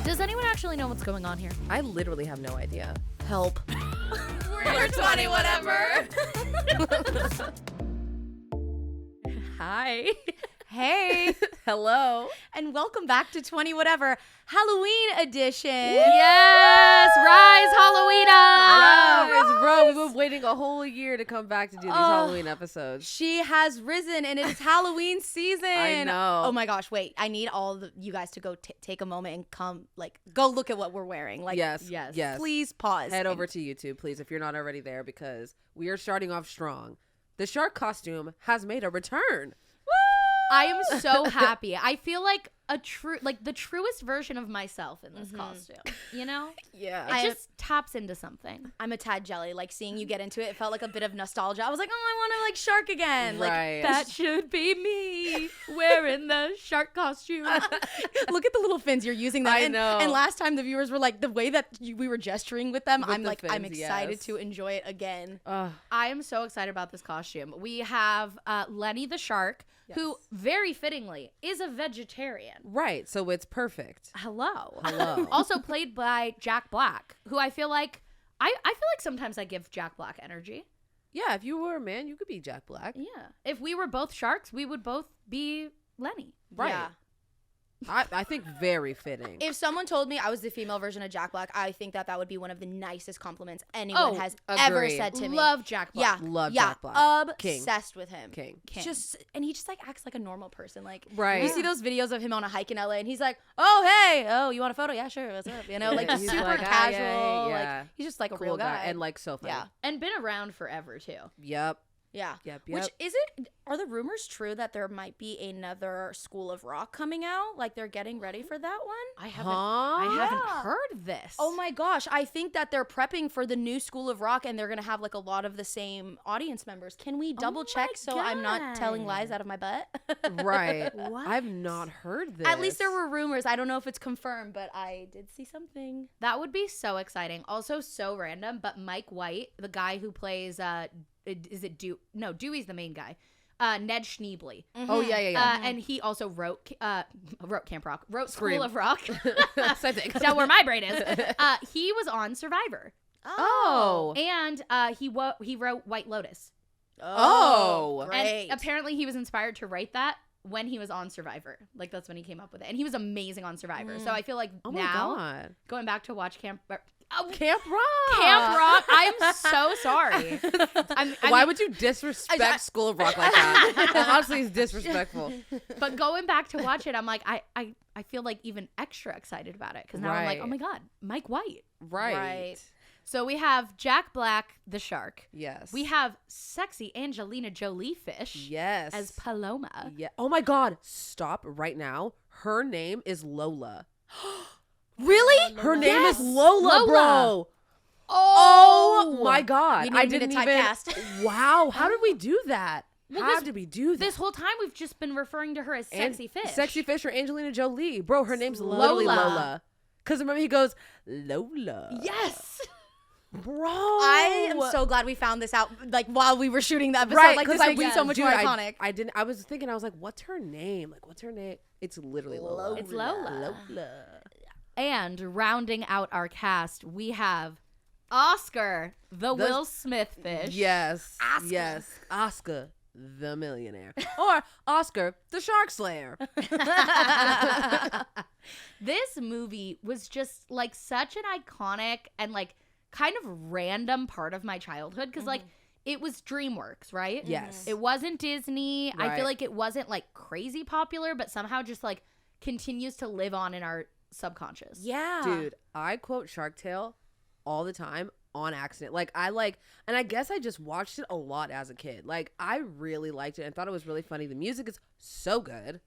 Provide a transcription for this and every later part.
Does anyone actually know what's going on here? I literally have no idea. Help. We're 20 whatever. Hi. Hey. Hello. And welcome back to 20 whatever Halloween edition. Yes. Rise Halloween. Rise. Bro, we've been waiting a whole year to come back to do these Halloween episodes. She has risen and it is Halloween season. I know. Oh my gosh, wait. I need all of you guys to go take a moment and come, go look at what we're wearing. Yes. Please pause. Head over to YouTube, please, if you're not already there, because we are starting off strong. The shark costume has made a return. I am so happy. I feel like the truest version of myself in this costume, you know? Yeah. It just taps into something. I'm a tad jelly. Seeing you get into it felt like a bit of nostalgia. I was like, I want to shark again. Right. That should be me wearing the shark costume. Look at the little fins. You're using them. I know. And last time the viewers were like, the way that we were gesturing with them, I'm excited yes. to enjoy it again. I am so excited about this costume. We have Lenny the shark, who very fittingly is a vegetarian. Right, so it's perfect. Hello. Also Also played by Jack Black, who I feel like sometimes I give Jack Black energy. Yeah, if you were a man, you could be Jack Black. Yeah. If we were both sharks, we would both be Lenny. Right. Yeah. I think very fitting. If someone told me I was the female version of Jack Black, I think that would be one of the nicest compliments anyone has ever agreed. said to me. Love Jack Black. Yeah. Love Jack Black. Obsessed with him. King. And he just acts like a normal person. Right. You see those videos of him on a hike in LA and he's like, oh, hey, oh, you want a photo? Yeah, sure. What's up? You know, just He's super like, casual. yeah. He's just like a Cool real guy. And so funny. Yeah. And been around forever too. Yep. Yeah. Yep. Which are the rumors true that there might be another School of Rock coming out? They're getting ready for that one? I haven't heard this. Oh my gosh. I think that they're prepping for the new School of Rock and they're going to have a lot of the same audience members. Can we double check so I'm not telling lies out of my butt? Right. What? I've not heard this. At least there were rumors. I don't know if it's confirmed, but I did see something. That would be so exciting. Also so random, but Mike White, the guy who plays Dewey's the main guy. Ned Schneebly. Mm-hmm. Oh yeah. And he also wrote Camp Rock, wrote Scream. School of Rock. Same thing. That's where my brain is. He was on Survivor. Oh. And he wrote White Lotus. Oh. Great. And apparently he was inspired to write that when he was on Survivor. That's when he came up with it. And he was amazing on Survivor. So I feel like going back to watch Camp Rock. I'm so sorry. Why would you disrespect School of Rock like that? Honestly, it's disrespectful. But going back to watch it, I'm like, I feel even extra excited about it because now I'm like, oh my God, Mike White. Right. So we have Jack Black, the shark. Yes. We have sexy Angelina Jolie fish. Yes. As Paloma. Yeah. Oh my God. Stop right now. Her name is Lola. Really? Her name is Lola, bro. Oh my God. I didn't even typecast. Wow. How did we do that? How did we do that? This whole time we've just been referring to her as sexy fish. Sexy fish or Angelina Jolie. Bro, her name's literally Lola. Because remember he goes, Lola. Yes. Bro. I am so glad we found this out while we were shooting the episode. Right, this would be so much more iconic. I was thinking, I was like, what's her name? It's literally Lola. It's Lola. And rounding out our cast, we have Oscar, the Will Smith fish. Yes. Oscar. Yes. Oscar, the millionaire. Or Oscar, the shark slayer. This movie was just such an iconic and kind of random part of my childhood because it was DreamWorks, right? Yes. It wasn't Disney. Right. I feel like it wasn't crazy popular, but somehow just continues to live on in our subconscious. Yeah. Dude, I quote Shark Tale all the time on accident. And I guess I just watched it a lot as a kid. I really liked it and thought it was really funny. The music is so good.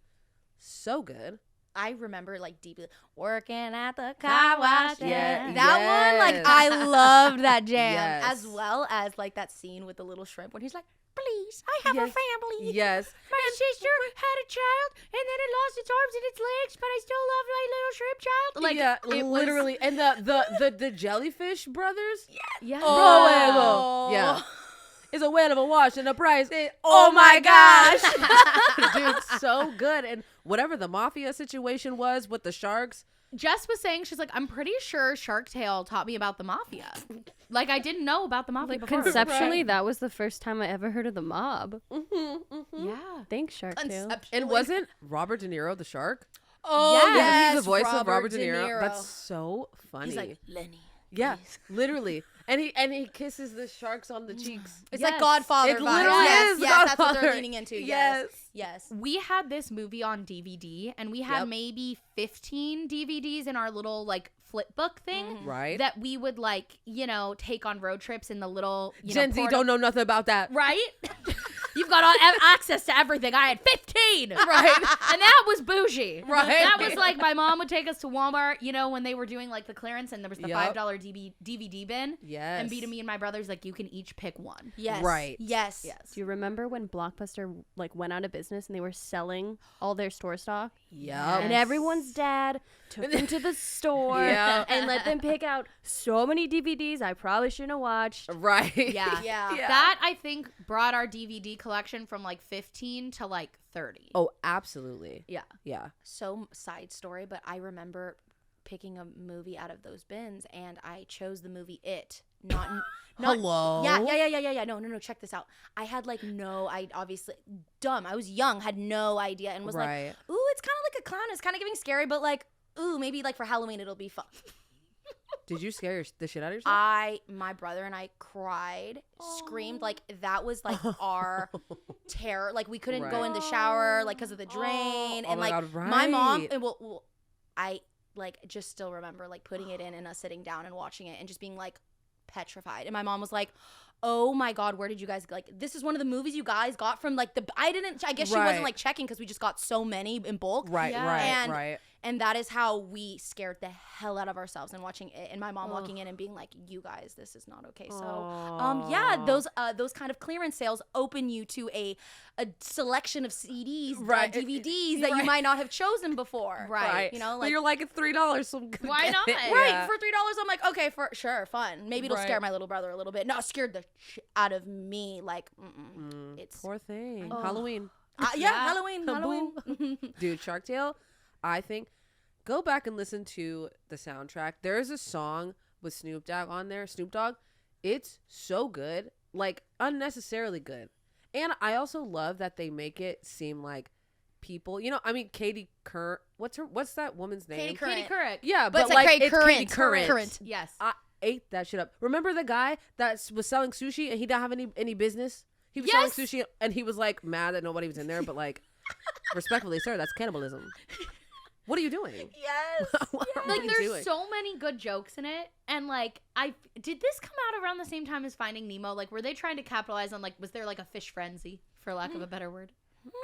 So good. I remember deeply working at the car wash. Yeah. That one, I loved that jam. Yes. As well as that scene with the little shrimp when he's like, please, I have a family. Yes. My sister had a child and then it lost its arms and its legs, but I still love my little shrimp child. Yeah, literally. And the jellyfish brothers. Yeah. Oh. Yeah. It's a whale of a wash and a price. Oh my gosh. Dude, so good. And whatever the mafia situation was with the sharks, Jess was saying, she's like, I'm pretty sure Shark Tale taught me about the mafia. Like, I didn't know about the mafia before. Conceptually, that was the first time I ever heard of the mob. Yeah. Thanks, Shark Tale. And wasn't Robert De Niro the shark? Oh, yes. He's the voice of Robert De Niro. That's so funny. He's like, Lenny. Yeah, literally. And he kisses the sharks on the cheeks. It's like Godfather It vibes. literally is Yes, that's what Godfather. they're leaning into. Yes. We had this movie on DVD, and we had maybe 15 DVDs in our little, like, flip book thing. Right. That we would, like, you know, take on road trips in the little, Gen Z don't know nothing about that. Right? You've got access to everything. I had 15. Right. And that was bougie. Right. That was like my mom would take us to Walmart, you know, when they were doing like the clearance and there was the $5 DVD bin. Yes. And me and my brother's like, you can each pick one. Yes. Right. Yes. Do you remember when Blockbuster like went out of business and they were selling all their store stock? Yeah. And everyone's dad took them to the store and let them pick out so many DVDs I probably shouldn't have watched. Right. Yeah. That, I think, brought our DVD collection from like 15 to like 30. Oh, absolutely. Yeah. Yeah. So, side story, but I remember picking a movie out of those bins and I chose the movie It. Not Hello? Yeah. No, check this out. I had like I obviously, dumb. I was young, had no idea and was like, ooh, it's kind of like a clown. It's kind of giving scary, but like, ooh, maybe like for Halloween it'll be fun. Did you scare the shit out of yourself? My brother and I cried, screamed, like that was like our terror. Like we couldn't go in the shower, like because of the drain, and like God, my mom. And I like just still remember like putting it in and us sitting down and watching it and just being like petrified. And my mom was like, oh my God, where did you guys, like, this is one of the movies you guys got from like I guess she wasn't like checking because we just got so many in bulk. Right. And that is how we scared the hell out of ourselves and watching it. And my mom walking in and being like, you guys, this is not okay. So, those kind of clearance sales open you to a selection of CDs, DVDs that you might not have chosen before. Right. You know, like, but you're like, it's $3. So why not? Yeah. For $3, I'm like, okay, for sure, fun. Maybe it'll scare my little brother a little bit. No, it scared the shit out of me. Like, it's poor thing. Halloween. Halloween. Dude, Shark Tale, I think, go back and listen to the soundtrack. There is a song with Snoop Dogg on there. Snoop Dogg. It's so good. Like, unnecessarily good. And I also love that they make it seem like people, you know, I mean, Katie Current. What's that woman's name? Katie Couric. Yeah, but like Katie Current. Current. Yes. I ate that shit up. Remember the guy that was selling sushi and he didn't have any business? He was selling sushi and he was like mad that nobody was in there, but like, respectfully, sir, that's cannibalism. What are you doing? Yes. Like, there's so many good jokes in it. And, like, did this come out around the same time as Finding Nemo? Like, were they trying to capitalize on, like, was there, like, a fish frenzy, for lack of a better word?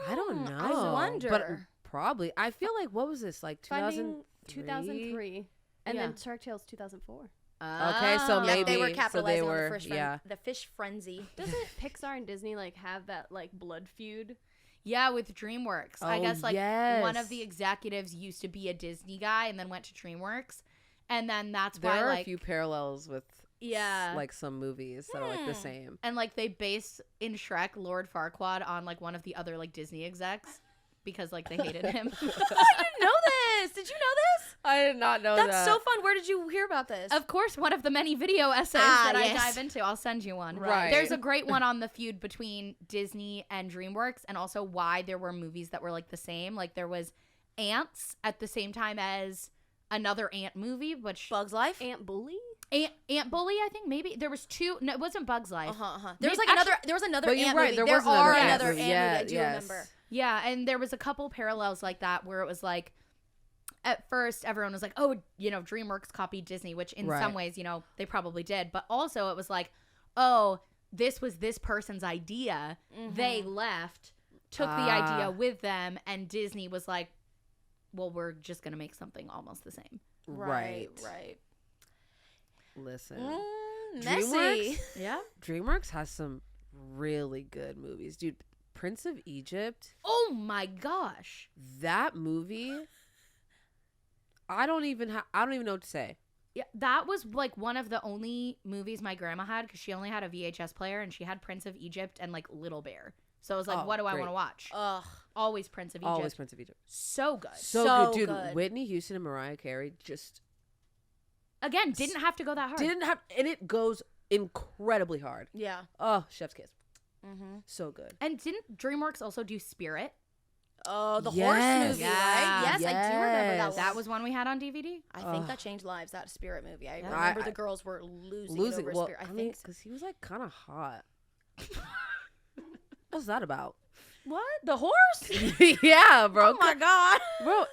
I don't know. I wonder. But probably. I feel like, what was this, like 2003. And then Shark Tale's 2004. Okay, so maybe. They were capitalizing on the fish frenzy. Doesn't Pixar and Disney, like, have that, like, blood feud? Yeah, with DreamWorks. I guess, like, one of the executives used to be a Disney guy and then went to DreamWorks. And then that's why, there are like, a few parallels with, like, some movies that are, like, the same. And, like, they based in Shrek Lord Farquaad on, like, one of the other, like, Disney execs because, like, they hated him. I didn't know this. Did you know this? I did not know that. That's so fun. Where did you hear about this? Of course, one of the many video essays that I dive into. I'll send you one. Right. There's a great one on the feud between Disney and DreamWorks and also why there were movies that were like the same. Like there was Ants at the same time as another Ant movie, which Bug's Life? Ant Bully? Ant Bully, I think maybe. There was two. No, it wasn't Bug's Life. There was like there was another Ant movie. There are another Ant movie. I do remember. Yeah, and there was a couple parallels like that where it was like, at first everyone was like, oh, you know, DreamWorks copied Disney, which in some ways, you know, they probably did. But also it was like, oh, this was this person's idea. Mm-hmm. They left, took the idea with them, and Disney was like, well, we're just going to make something almost the same. Right. Listen. Messy. DreamWorks has some really good movies. Dude, Prince of Egypt. Oh my gosh. That movie, I don't even know what to say. Yeah, that was like one of the only movies my grandma had because she only had a VHS player and she had Prince of Egypt and like Little Bear. So I was like, what do I great. want to watch? Ugh. Always Prince of Egypt. Always Prince of Egypt. So good. So good, dude. Whitney Houston and Mariah Carey just again didn't have to go that hard. And it goes incredibly hard. Yeah. Oh, chef's kiss. Mm-hmm. So good. And didn't DreamWorks also do Spirit? Oh, the Yes. horse movie, Yeah. right? Yes, I do remember that Yes. one. That was one we had on DVD. I think that changed lives, that Spirit movie. I Yeah. remember the girls were losing it over Well, Spirit. I mean, think so. because he was like kind of hot. What's that about? What? The horse? Yeah, bro. Oh my God. Bro,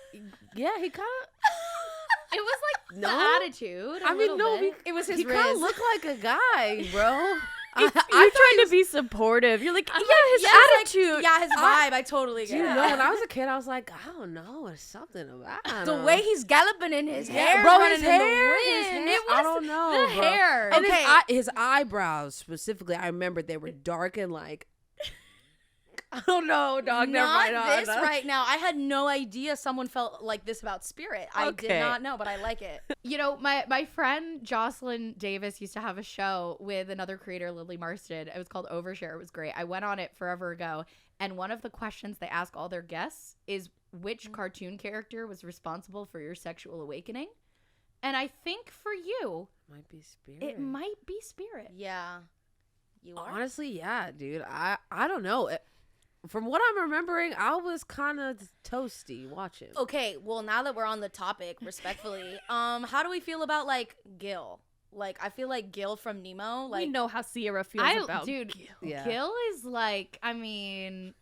yeah, he kind of. It was like No? the attitude. I mean, no, It was his he kind Riz. of looked like a guy, bro. You're trying to be supportive. You're like, his attitude. Yeah, his vibe. I totally get You it. know, when I was a kid, I was like, I don't know, there's something about The him. way he's galloping in his hair, bro, running his in the hair, wind. his hair, I don't know, the bro. hair. And Okay. his eyebrows specifically, I remember they were dark and like, I don't know, dog. Never Not mind. this right now. I had no idea someone felt like this about Spirit. I did Okay. not know, but I like it. You know, my friend Jocelyn Davis used to have a show with another creator, Lily Marston. It was called Overshare. It was great. I went on it forever ago. And one of the questions they ask all their guests is which cartoon character was responsible for your sexual awakening? And I think for you, Might be Spirit. it might be Spirit. Yeah. You are? Honestly, yeah, dude. I don't know. From what I'm remembering, I was kind of toasty watching. Okay, well, now that we're on the topic, respectfully, how do we feel about, like, Gil? Like, I feel like Gil from Nemo, We like, know how Sierra feels about Dude, Gil. Yeah. Gil is like, I mean,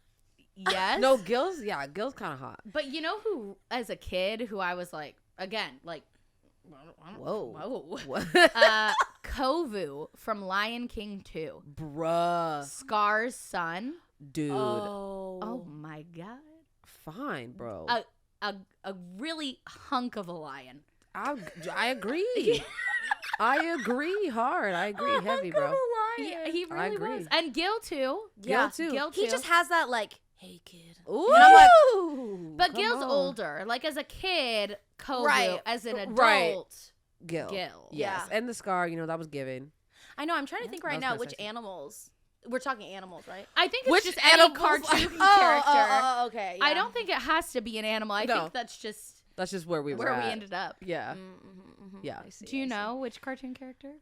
yes. No, Gil's kind of hot. But you know who, as a kid, who I was like, again, like, Whoa. What? Kovu from Lion King 2. Bruh. Scar's son. Dude. Oh my God. Fine, bro. A really hunk of a lion. I agree. I agree hard. I agree heavy, bro. Yeah, he I really agree. was. And Gil too. Gil too. Gil too. he just has that, like, hey, kid. Ooh. And I'm like, But Come Gil's on. older. Like as a kid, Kovu. Right. As an adult, Right. Gil. Gil. Yes. Yeah. And the scar, that was given. I know, I'm trying to think that right was now kinda which sexy. animals. We're talking animals, right? I think it's Which just any animals? cartoon character. Okay. I don't think it has to be an animal. I No. think that's just That's just where we were where we at. ended up. Yeah. Yeah. I see, Do you I see. know which cartoon character?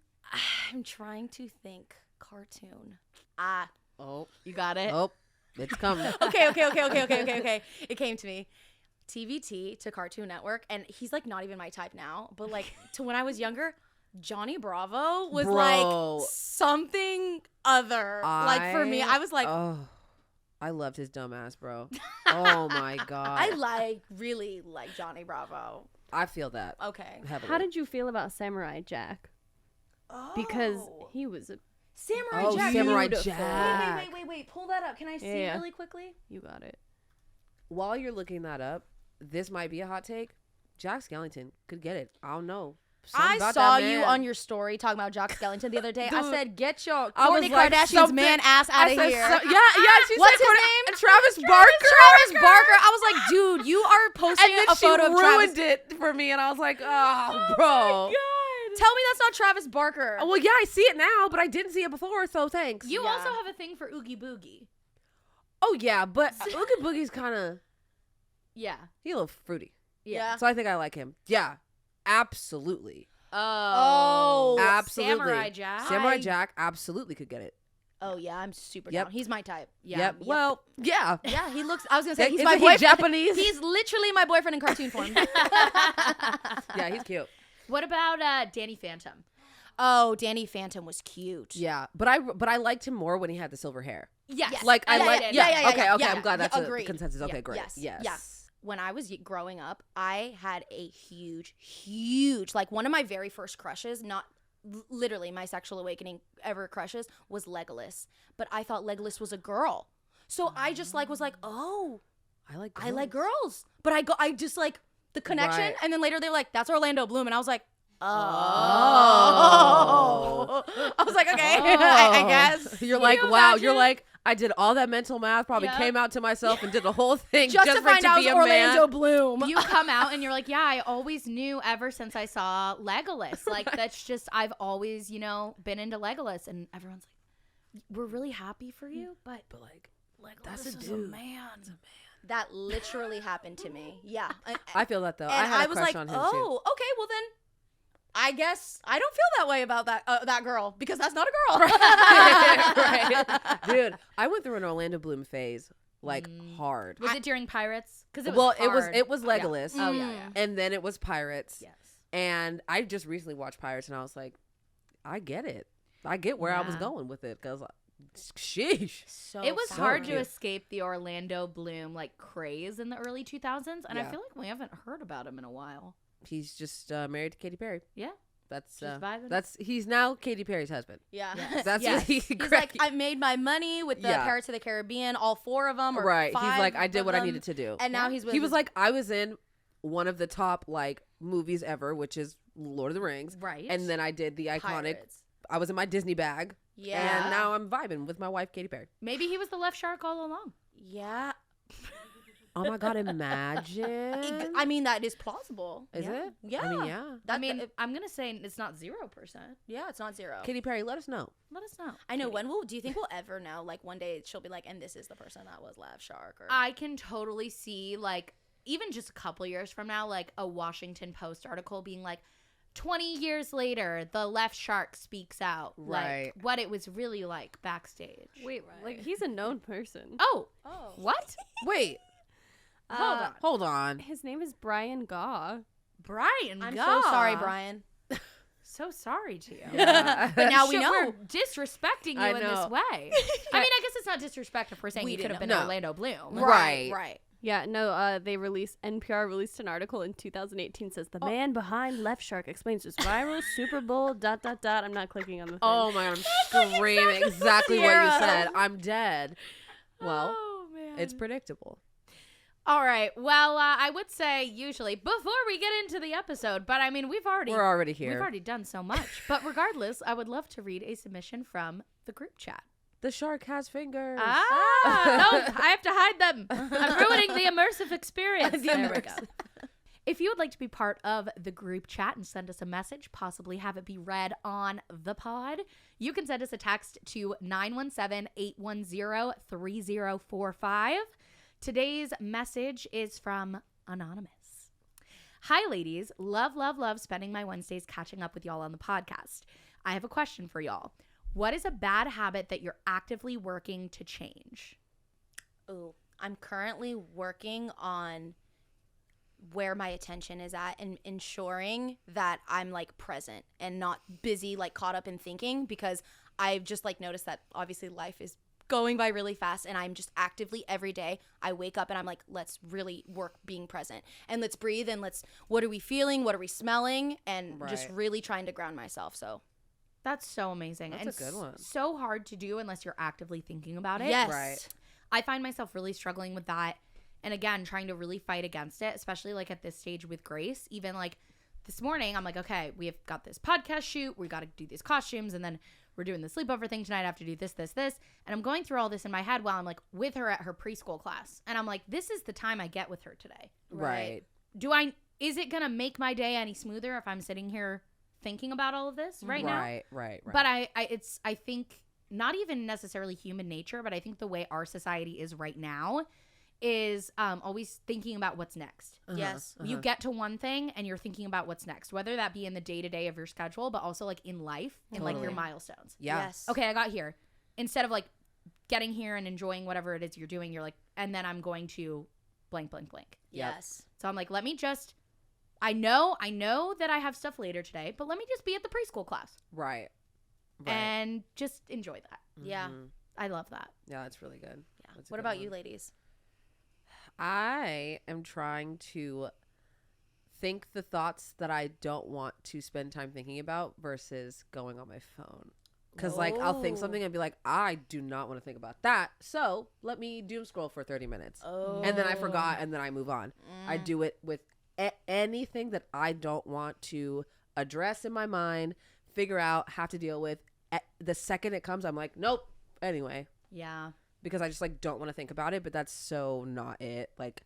I'm trying to think. Cartoon. Oh. You got it. Oh. It's coming. Okay. It came to me. TVT to Cartoon Network, and he's like not even my type now, but like to when I was younger, Johnny Bravo was Bro. like something other. Like for me, I was like, oh, I loved his dumb ass, bro. Oh my God. I really like Johnny Bravo. I feel that Okay. heavily. How did you feel about Samurai Jack? Because he was a... Samurai Oh, Jack. Samurai Beautiful. Jack. Wait. Pull that up. Can I see it Yeah. really quickly? You got it. While you're looking that up, this might be a hot take. Jack Skellington could get it. I don't know. Something I about saw that you man. on your story talking about Jock Skellington the other day. I Dude, said, get your I was Kourtney like, Kardashian's something- man ass out of I said here. yeah. She What's said his Kourtney- name? and Travis Barker. Travis Barker. I was like, dude, you are posting And then a she photo of Travis. ruined it for me, and I was like, oh, bro. Tell me that's not Travis Barker. Well, yeah, I see it now, but I didn't see it before, so thanks. You Yeah. also have a thing for Oogie Boogie. Oh, yeah, but Oogie Boogie's kind of, Yeah. he's a little fruity. Yeah. So I think I like him. Yeah, absolutely. Oh. Absolutely. Samurai Jack. Samurai Jack absolutely could get it. Oh, yeah, I'm super Yep. down. He's my type. Yeah. Yep. Well, yeah. Yeah, he looks, I was going to say, he's Isn't my he boyfriend. Japanese? He's literally my boyfriend in cartoon form. Yeah, he's cute. What about Danny Phantom? Oh, Danny Phantom was cute. Yeah, but I liked him more when he had the silver hair. Yes. Like I Yeah, like. yeah, Okay. yeah, I'm glad that's a agreed. consensus. Okay, Yeah, great. yes, Yes. yeah. When I was growing up, I had a huge, like one of my very first crushes, not literally my sexual awakening ever crushes, was Legolas. But I thought Legolas was a girl. So I just was like, oh, I like. I like girls. But I just like the connection. Right. And then later they were like, that's Orlando Bloom. And I was like, oh. I was like, okay, I guess. You're Can like, you wow. imagine? You're like, I did all that mental math. Probably Yeah. came out to myself and did the whole thing Just to for it find out be it a was Orlando man. Bloom. You come out and you're like, yeah, I always knew ever since I saw Legolas. Like, that's just, I've always, been into Legolas. And everyone's like, we're really happy for you, but But like, like, oh, That's this a is dude. a man. That literally happened to me. Yeah. I feel that though. And I had a was crush like, on him oh, okay, well then I guess I don't feel that way about that girl because that's not a girl. Right. Dude, I went through an Orlando Bloom phase like hard. Was it during Pirates? Because it was Legolas. Yeah. Oh yeah. And then it was Pirates. Yes. And I just recently watched Pirates and I was like, I get it. I get where I was going with it because sheesh. It was hard to cute. escape the Orlando Bloom like craze in the early 2000s, and I feel like we haven't heard about him in a while. He's just married to Katy Perry. Yeah. That's he's now Katy Perry's husband. Yeah. Yes. That's Yes. what he's like, I made my money with the Pirates of the Caribbean, all 4 of them. Or right. 5 He's like, I did of what them, I needed to do. And now he's with he was like, I was in one of the top like movies ever, which is Lord of the Rings. Right. And then I did the iconic. Pirates. I was in my Disney bag. Yeah. And now I'm vibing with my wife, Katy Perry. Maybe he was the left shark all along. Yeah. Oh my God, imagine. I mean, that is plausible. Is it? Yeah. I mean, yeah. I'm going to say it's not 0%. Yeah, it's not 0. Katy Perry, let us know. Let us know. I know. Do you think we'll ever know? Like one day she'll be like, and this is the person that was Left Shark. Or I can totally see like even just a couple years from now, like a Washington Post article being like, 20 years later, the left shark speaks out. Right. Like what it was really like backstage. Wait, like he's a known person. Oh. Oh. What? Wait. Hold on. His name is Brian Gaw. Brian, I'm God. so sorry, Brian. So sorry to you. Yeah. But now we know. We're disrespecting you in this way. I mean, I guess it's not disrespect if we're saying We you could didn't have been know. Orlando Bloom. Right. Yeah, no, NPR released an article in 2018 says the man behind Left Shark explains his viral Super Bowl ... I'm not clicking on the thing. Oh my God, I'm screaming exactly what you said. I'm dead. Well, man. it's predictable. All right. Well, I would say usually before we get into the episode, but I mean, we're already here. We've already done so much. But regardless, I would love to read a submission from the group chat. The shark has fingers. No, I have to hide them. I'm ruining the immersive experience. There we go. If you would like to be part of the group chat and send us a message, possibly have it be read on the pod, you can send us a text to 917-810-3045. Today's message is from Anonymous. Hi, ladies. Love spending my Wednesdays catching up with y'all on the podcast. I have a question for y'all. What is a bad habit that you're actively working to change? Ooh, I'm currently working on where my attention is at and ensuring that I'm like present and not busy, like caught up in thinking, because I've just like noticed that obviously life is going by really fast, and I'm just actively every day I wake up and I'm like, let's really work being present and let's breathe and what are we feeling? What are we smelling? And just really trying to ground myself. So that's so amazing. That's a good one. So hard to do unless you're actively thinking about it. Yes. Right. I find myself really struggling with that. And again, trying to really fight against it, especially like at this stage with Grace. Even like this morning, I'm like, okay, we have got this podcast shoot. We got to do these costumes. And then we're doing the sleepover thing tonight. I have to do this. And I'm going through all this in my head while I'm like with her at her preschool class. And I'm like, this is the time I get with her today. Right. Is it going to make my day any smoother if I'm sitting here thinking about all of this right now? Right. But I think not even necessarily human nature, but I think the way our society is right now is always thinking about what's next. Yes. You get to one thing and you're thinking about what's next, whether that be in the day-to-day of your schedule, but also like in life and like your milestones. Yeah. Yes. Okay, I got here. Instead of like getting here and enjoying whatever it is you're doing, you're like, and then I'm going to blank. Yes. So I'm like, let me just, I know that I have stuff later today, but let me just be at the preschool class. Right. And just enjoy that. Yeah. I love that. Yeah, that's really good. Yeah. That's a What good about one. you, ladies? I am trying to think the thoughts that I don't want to spend time thinking about versus going on my phone. Because, like, I'll think something and be like, I do not want to think about that. So let me doom scroll for 30 minutes. Oh. And then I forgot, and then I move on. I do it with anything that I don't want to address in my mind, figure out, have to deal with. The second it comes, I'm like, nope. Anyway. Yeah. Because I just, like, don't want to think about it, but that's so not it. Like,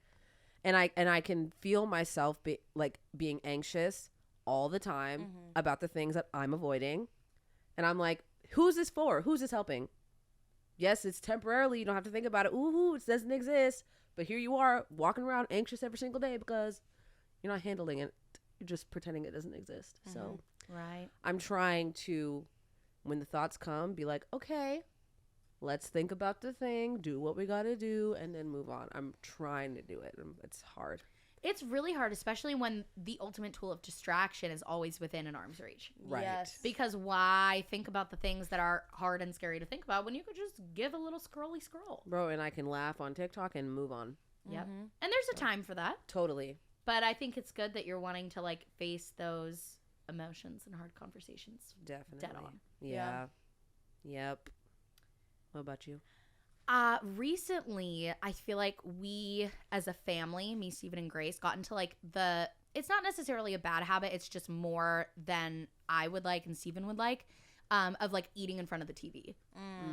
and I can feel myself being anxious all the time about the things that I'm avoiding. And I'm like, who's this for? Who's this helping? yes, it's temporarily. You don't have to think about it. Ooh, it doesn't exist. But here you are walking around anxious every single day because you're not handling it. You're just pretending it doesn't exist. So right. I'm trying to, when the thoughts come, be like, okay, let's think about the thing, do what we got to do, and then move on. I'm trying to do it. It's hard. It's really hard, especially when the ultimate tool of distraction is always within an arm's reach. Right. Yes. Because why think about the things that are hard and scary to think about when you could just give a little scrolly scroll? Bro, and I can laugh on TikTok and move on. Yep. And there's a time for that. Totally. But I think it's good that you're wanting to like face those emotions and hard conversations. Definitely. Dead on. Yeah. Yep. What about you? Recently, I feel like we as a family, me, Steven, and Grace, got into like it's not necessarily a bad habit. It's just more than I would like and Steven would like, of like eating in front of the TV.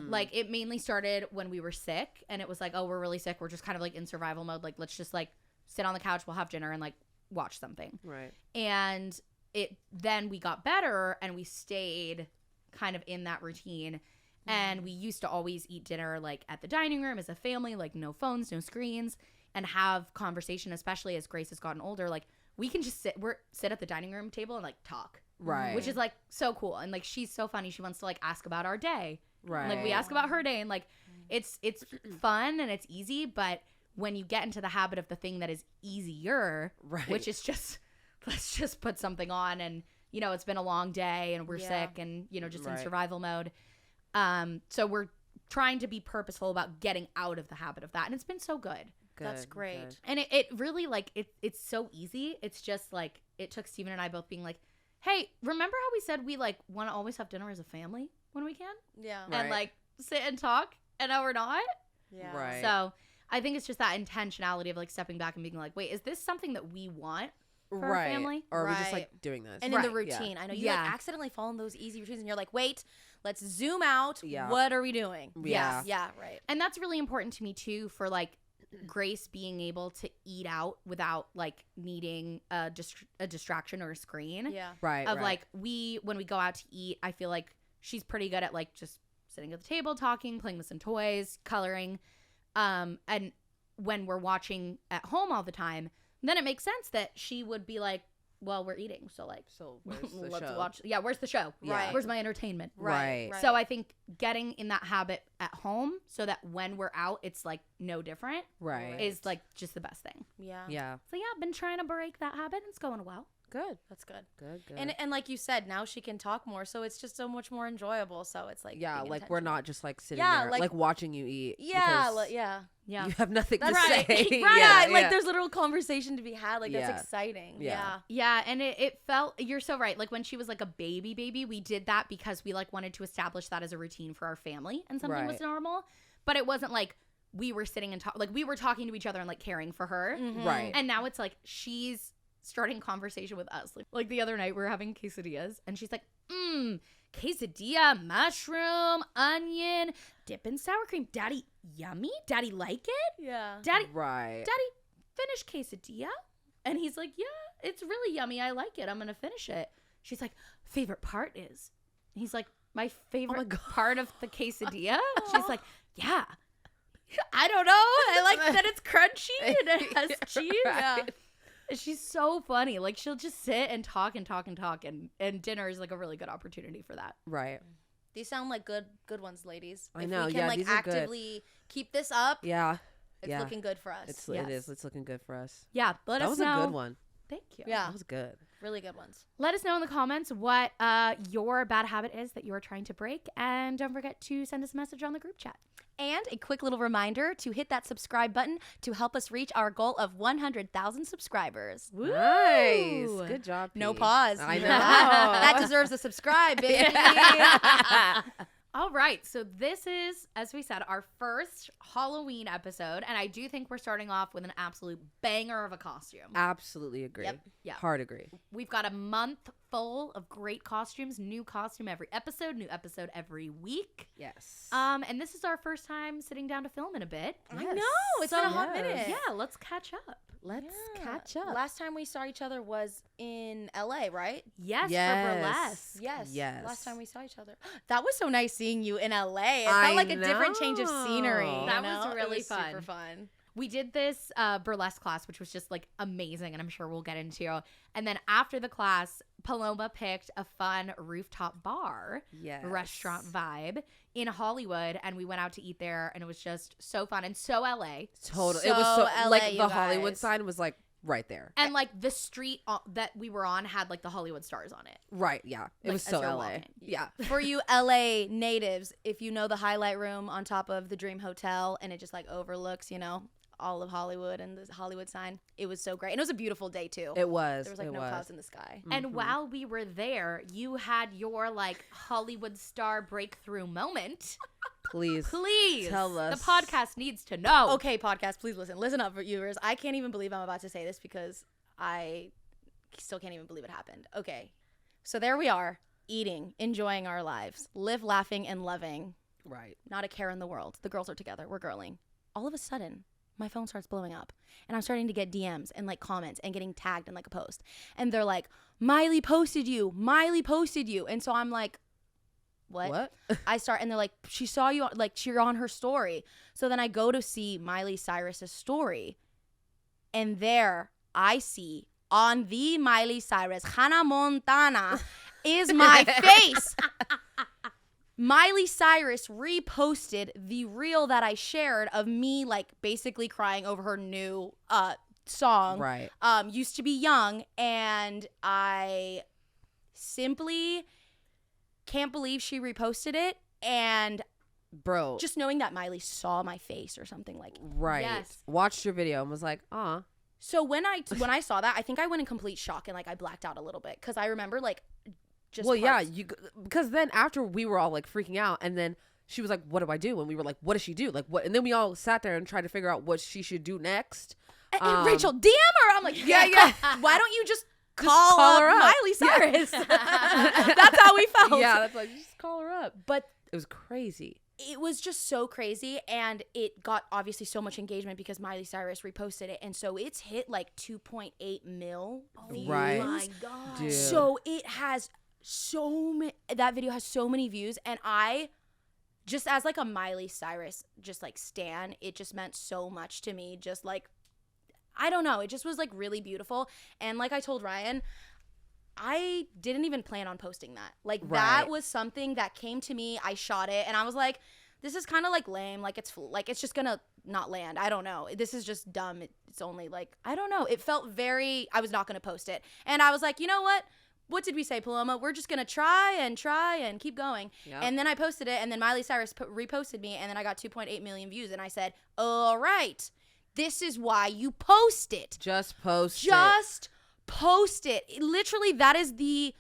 Like it mainly started when we were sick and it was like, oh, we're really sick. We're just kind of like in survival mode. Like, let's just like sit on the couch. We'll have dinner and like watch something. Right. And then we got better and we stayed kind of in that routine. And we used to always eat dinner like at the dining room as a family, like no phones, no screens, and have conversation, especially as Grace has gotten older. Like we can just sit at the dining room table and like talk. Right. Which is like so cool. And like she's so funny. She wants to like ask about our day. Right. Like we ask about her day and like it's fun and it's easy, but when you get into the habit of the thing that is easier, right, which is just let's just put something on and you know, it's been a long day and we're sick and you know, just in survival mode. So we're trying to be purposeful about getting out of the habit of that. And it's been so good. That's great. Good. And it really like, it's so easy. It's just like, it took Steven and I both being like, hey, remember how we said we like want to always have dinner as a family when we can? Yeah. And like sit and talk and now we're not. Yeah. Right. So I think it's just that intentionality of like stepping back and being like, wait, is this something that we want? For our family? Or are we just like doing this? And in the routine. I know you like accidentally fall in those easy routines and you're like, wait, let's zoom out. Yeah. What are we doing? Yeah. Yeah, right. And that's really important to me too for like Grace being able to eat out without like needing a distraction or a screen. Yeah. Right. Of like when we go out to eat, I feel like she's pretty good at like just sitting at the table, talking, playing with some toys, coloring. And when we're watching at home all the time, then it makes sense that she would be like, well, we're eating. So like, where's the let's show? watch. Yeah. Where's the show? Yeah. Right. Where's my entertainment? Right. So I think getting in that habit at home so that when we're out, it's like no different. Right. Is like just the best thing. Yeah. Yeah. So yeah, I've been trying to break that habit and it's going well. Good. That's good. Good. And like you said, now she can talk more, so it's just so much more enjoyable. So it's like yeah, being like we're intentional. not just like sitting Yeah, there, like- like watching you eat. Yeah, because yeah. Yeah. You have nothing That's to right. say. Right. Like there's literal conversation to be had. Like Yeah. that's exciting. Yeah. Yeah, and it felt, you're so right. Like when she was like a baby, we did that because we like wanted to establish that as a routine for our family and something was Right. normal. But it wasn't like we were sitting and like we were talking to each other and like caring for her. Mhm. Right. And now it's like she's starting conversation with us. Like the other night we were having quesadillas and she's like, quesadilla, mushroom, onion, dip in sour cream. Daddy, yummy? Daddy like it? Yeah. Daddy, Right. finish quesadilla? And he's like, yeah, it's really yummy. I like it. I'm going to finish it. She's like, favorite part is? And he's like, my favorite part of the quesadilla? She's like, yeah. I don't know. I like that it's crunchy and it has cheese. Right. Yeah. She's so funny. Like she'll just sit and talk and talk and talk, and dinner is like a really good opportunity for that. Right. These sound like good ones, ladies. I If know, we can yeah, like these are good. actively keep this up, Yeah. it's looking good for us. Yes. It is. It's looking good for us. Yeah, let That us was know. a good one. Thank you. Yeah. That was good. Really good ones. Let us know in the comments what your bad habit is that you are trying to break, and don't forget to send us a message on the group chat. And a quick little reminder to hit that subscribe button to help us reach our goal of 100,000 subscribers. Nice. Good job. No P. pause. I know. That deserves a subscribe, baby. All right, so this is, as we said, our first Halloween episode, and I do think we're starting off with an absolute banger of a costume. Absolutely agree. Yep. Yeah. Hard agree. We've got a month full of great costumes. New costume every episode. New episode every week. Yes. And this is our first time sitting down to film in a bit. I know. It's been a hot minute. Yeah, let's catch up. Let's catch up. Last time we saw each other was in LA, right? Yes, Yes. for Burlesque. Yes. Last time we saw each other. That was so nice seeing you in LA. It felt like a different change of scenery. That was really fun. Super fun. We did this burlesque class, which was just like amazing, and I'm sure we'll get into. And then after the class, Paloma picked a fun rooftop bar, restaurant vibe in Hollywood, and we went out to eat there, and it was just so fun and so LA. Total. So It was so LA, like you the Hollywood guys. sign was like right there. And like the street that we were on had like the Hollywood stars on it. Right. Yeah. It Like, was as so you're LA. walking. Yeah. For you LA natives, if you know the highlight room on top of the Dream Hotel and it just like overlooks, all of Hollywood and the Hollywood sign, it was so great. And it was a beautiful day too. It was. There was like no clouds in the sky. And while we were there, you had your like Hollywood star breakthrough moment. Please Tell us. The podcast needs to know. Okay, podcast, please listen. Listen up, viewers. I can't even believe I'm about to say this because I still can't even believe it happened. Okay. So there we are, eating, enjoying our lives, live laughing and loving. Right. Not a care in the world. The girls are together. We're girling. All of a sudden, my phone starts blowing up and I'm starting to get DMs and like comments and getting tagged in like a post. And they're like, Miley posted you. Miley posted you. And so I'm like, what? I start, and they're like, she saw you, like you're on her story. So then I go to see Miley Cyrus's story. And there I see on the Miley Cyrus, Hannah Montana is my face. Miley Cyrus reposted the reel that I shared of me like basically crying over her new song. Right. Used to Be Young, and I simply can't believe she reposted it, and Bro. just knowing that Miley saw my face or something like Right. Yes. Watched your video and was like, So when I saw that, I think I went in complete shock and like I blacked out a little bit because I remember like just well, parts. yeah, because then after we were all like freaking out, and then she was like, "What do I do?" And we were like, "What does she do?" Like what? And then we all sat there and tried to figure out what she should do next. And Rachel, DM her. I'm like, yeah. Why don't you just call call her up up. Miley Cyrus? That's how we felt. Yeah, that's like, just call her up. But It was crazy. it was just so crazy, and it got obviously so much engagement because Miley Cyrus reposted it, and so it's hit like 2.8 mil views. Right. Oh my God. Dude. So it has so many. That video has so many views, and I just as like a Miley Cyrus just like stan, it just meant so much to me. Just like I don't know, it just was like really beautiful, and like I told Riayn, I didn't even plan on posting that. Like that Right. was something that came to me. I shot it and I was like, this is kind of like lame. Like it's just gonna not land. I don't know. This is just dumb. It's only like, I don't know. It felt I was not gonna post it. And I was like, you know what? What did we say, Paloma? We're just gonna try and keep going. Yep. And then I posted it, and then Miley Cyrus reposted me, and then I got 2.8 million views. And I said, all right, this is why you post it. Just post Just post it. Literally, that is the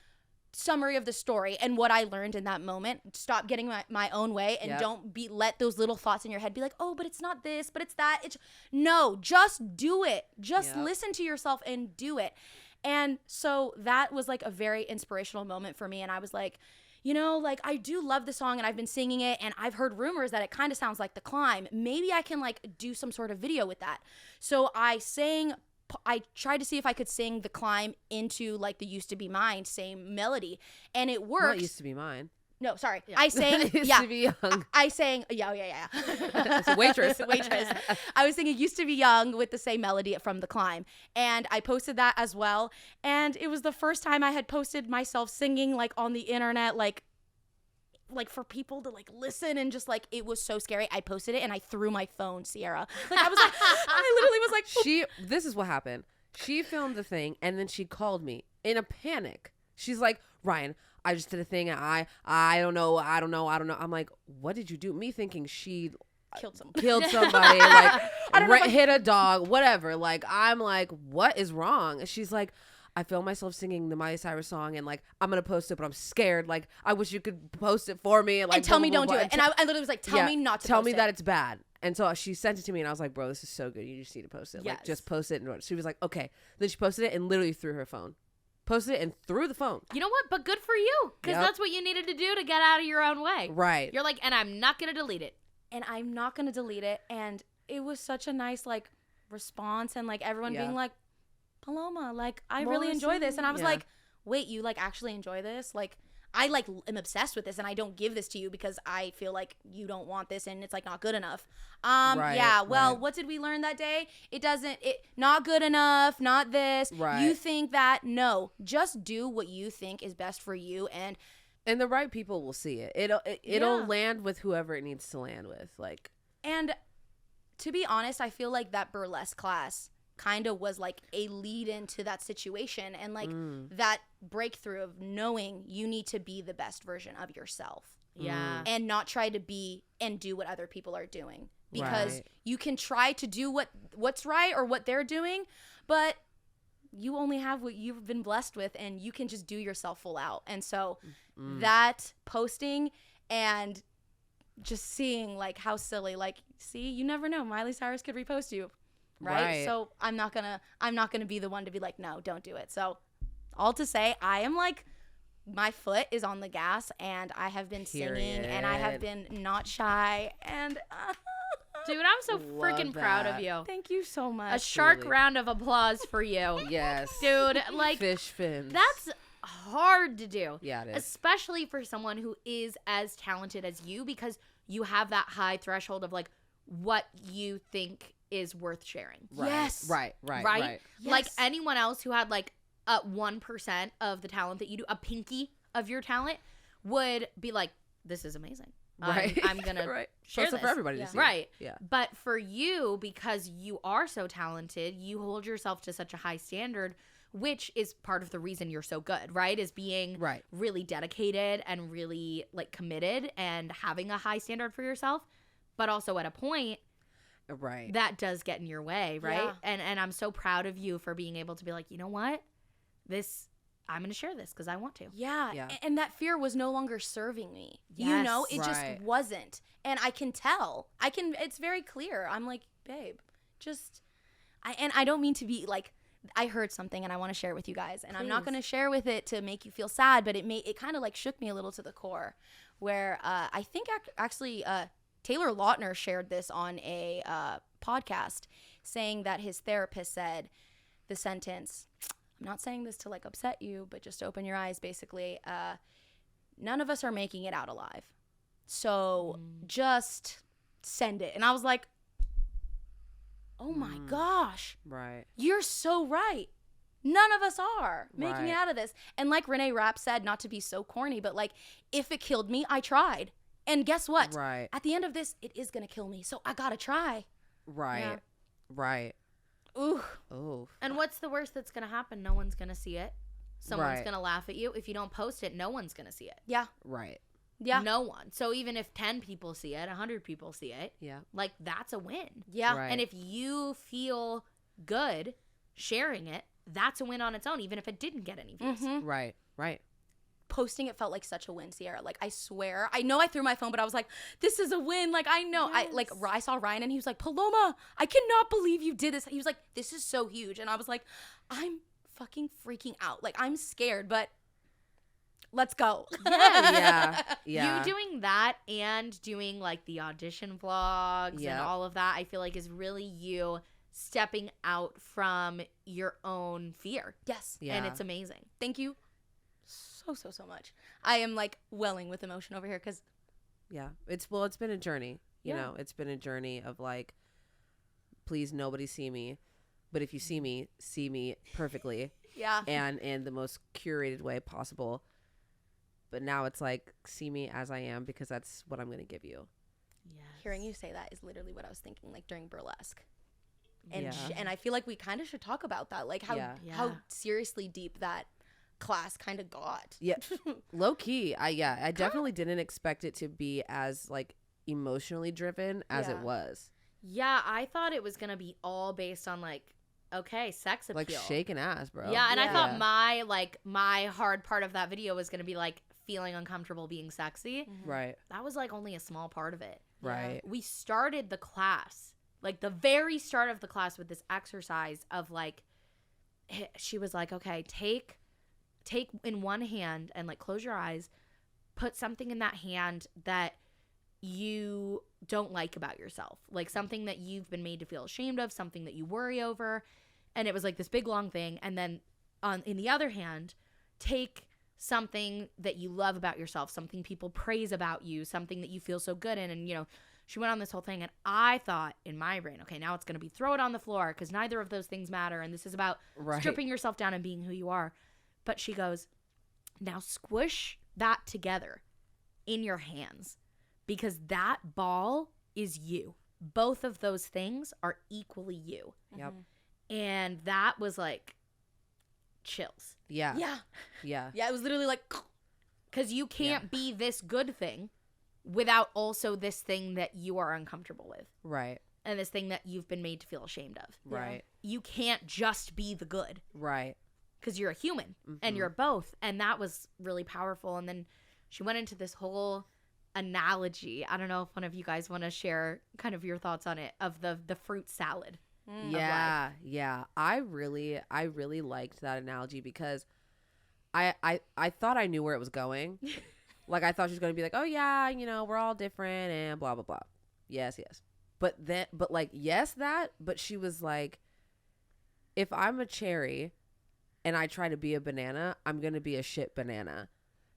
summary of the story and what I learned in that moment. Stop getting my own way, and Yep. don't let those little thoughts in your head be like, oh, but it's not this, but it's that. No, just do it. Just Yep. listen to yourself and do it. And so that was like a very inspirational moment for me. And I was like, like I do love the song and I've been singing it, and I've heard rumors that it kind of sounds like The Climb. Maybe I can like do some sort of video with that. So I tried to see if I could sing The Climb into like the Used to Be Mine same melody, and it works. Not Used to Be Mine. No, sorry. I sang Used to Be Young. I sang yeah. It's a waitress. I was singing Used to Be Young with the same melody from The Climb, and I posted that as well. And it was the first time I had posted myself singing like on the internet, like for people to like listen, and just like it was so scary. I posted it and I threw my phone, Sierra. Like I was like, I literally was like, This is what happened. She filmed the thing and then she called me in a panic. She's like, Riayn, I just did a thing. I don't know. I'm like, what did you do? Me thinking she killed someone. Killed somebody, like hit a dog, whatever. Like, I'm like, what is wrong? And she's like, I filmed myself singing the Miley Cyrus song, and like I'm gonna post it, but I'm scared. Like, I wish you could post it for me, and like tell blah, me blah, don't blah, do blah. it. And I literally was like, tell me not to. Tell post me it. that it's bad. And so she sent it to me, and I was like, bro, this is so good. You just need to post it. Yes. Like, just post it. And she was like, okay. Then she posted it and literally threw her phone. posted it and threw the phone. You know what? But good for you, because that's what you needed to do to get out of your own way. Right. You're like, and I'm not going to delete it. And I'm not going to delete it. And it was such a nice, like, response. And, like, everyone being like, Paloma, like, I really enjoy this. And I was like, wait, you, like, actually enjoy this? Like, I, like, am obsessed with this, and I don't give this to you because I feel like you don't want this, and it's, like, not good enough. What did we learn that day? Not good enough, not this. Right. You think that, no, just do what you think is best for you, and the right people will see it. It'll land with whoever it needs to land with, like. And to be honest, I feel like that burlesque class kind of was like a lead into that situation, and like that breakthrough of knowing you need to be the best version of yourself. Yeah. And not try to be and do what other people are doing, because you can try to do what's right or what they're doing, but you only have what you've been blessed with, and you can just do yourself full out. And so that posting and just seeing like how silly, like, see, you never know, Miley Cyrus could repost you. Right? So I'm not gonna be the one to be like, no, don't do it. So all to say, I am like, my foot is on the gas, and I have been singing, and I have been not shy, and dude, I'm so freaking proud of you. Thank you so much. A shark round of applause for you. Yes. Dude, like, fish fins. That's hard to do. Yeah, it is. Especially for someone who is as talented as you, because you have that high threshold of like what you think is worth sharing. Right. Yes. Right. Yes. Like anyone else who had like 1% of the talent that you do, a pinky of your talent, would be like, this is amazing. Right. I'm going to share this. For everybody to see. Right. Yeah. But for you, because you are so talented, you hold yourself to such a high standard, which is part of the reason you're so good, right? Is being really dedicated and really like committed and having a high standard for yourself, but also at a point that does get in your way, right? Yeah. And I'm so proud of you for being able to be like, you know what? I'm going to share this because I want to. Yeah. And that fear was no longer serving me. Yes. You know, it just wasn't. And I can tell. It's very clear. I'm like, babe, I don't mean to be like, I heard something and I want to share it with you guys. And I'm not going to share with it to make you feel sad, but it kind of like shook me a little to the core, where I think actually Taylor Lautner shared this on a podcast, saying that his therapist said the sentence, I'm not saying this to like upset you, but just to open your eyes, basically, none of us are making it out alive. So just send it. And I was like, oh my gosh. Right. You're so right. None of us are making it out of this. And like Renee Rapp said, not to be so corny, but like, if it killed me, I tried. And guess what? Right. At the end of this, it is going to kill me. So I got to try. Right. Yeah. Right. Ooh. And what's the worst that's going to happen? No one's going to see it. Someone's going to laugh at you. If you don't post it, no one's going to see it. Yeah. Right. Yeah. No one. So even if 10 people see it, 100 people see it, like, that's a win. Yeah. Right. And if you feel good sharing it, that's a win on its own, even if it didn't get any views. Mm-hmm. Right. Posting it felt like such a win, Sierra. Like, I swear, I know I threw my phone, but I was like, this is a win. Like, I know. Yes. I saw Riayn and he was like, Paloma, I cannot believe you did this. He was like, this is so huge. And I was like, I'm fucking freaking out. Like, I'm scared, but let's go. Yeah. You doing that and doing like the audition vlogs and all of that, I feel like is really you stepping out from your own fear. Yes. Yeah. And it's amazing. Thank you so much. I am like welling with emotion over here because it's been a journey. You know, it's been a journey of like, please nobody see me, but if you see me perfectly. Yeah. And in the most curated way possible. But now it's like, see me as I am, because that's what I'm going to give you. Yes. Hearing you say that is literally what I was thinking, like during Burlesque. And I feel like we kind of should talk about that, like how seriously deep that class kind of got. Yeah. Low key. I definitely didn't expect it to be as like emotionally driven as it was. Yeah, I thought it was going to be all based on like, okay, sex appeal. Like shaking ass, bro. Yeah, and I thought my hard part of that video was going to be like feeling uncomfortable being sexy. Mm-hmm. Right. That was like only a small part of it. Right. We started the class, like the very start of the class, with this exercise of like, she was like, okay, take take in one hand and like close your eyes, put something in that hand that you don't like about yourself, like something that you've been made to feel ashamed of, something that you worry over. And it was like this big long thing. And then in the other hand, take something that you love about yourself, something people praise about you, something that you feel so good in. And, you know, she went on this whole thing, and I thought in my brain, okay, now it's going to be throw it on the floor because neither of those things matter. And this is about stripping yourself down and being who you are. But she goes, now squish that together in your hands because that ball is you. Both of those things are equally you. Yep. And that was like chills. Yeah. Yeah. Yeah. Yeah, it was literally like, because you can't be this good thing without also this thing that you are uncomfortable with. Right. And this thing that you've been made to feel ashamed of. Right. You can't just be the good. Right. Because you're a human and you're both. And that was really powerful. And then she went into this whole analogy. I don't know if one of you guys want to share kind of your thoughts on it, of the fruit salad. Yeah. Yeah. I really liked that analogy because I thought I knew where it was going. Like, I thought she was going to be like, oh, yeah, you know, we're all different and blah, blah, blah. Yes, yes. But she was like, if I'm a cherry and I try to be a banana, I'm going to be a shit banana.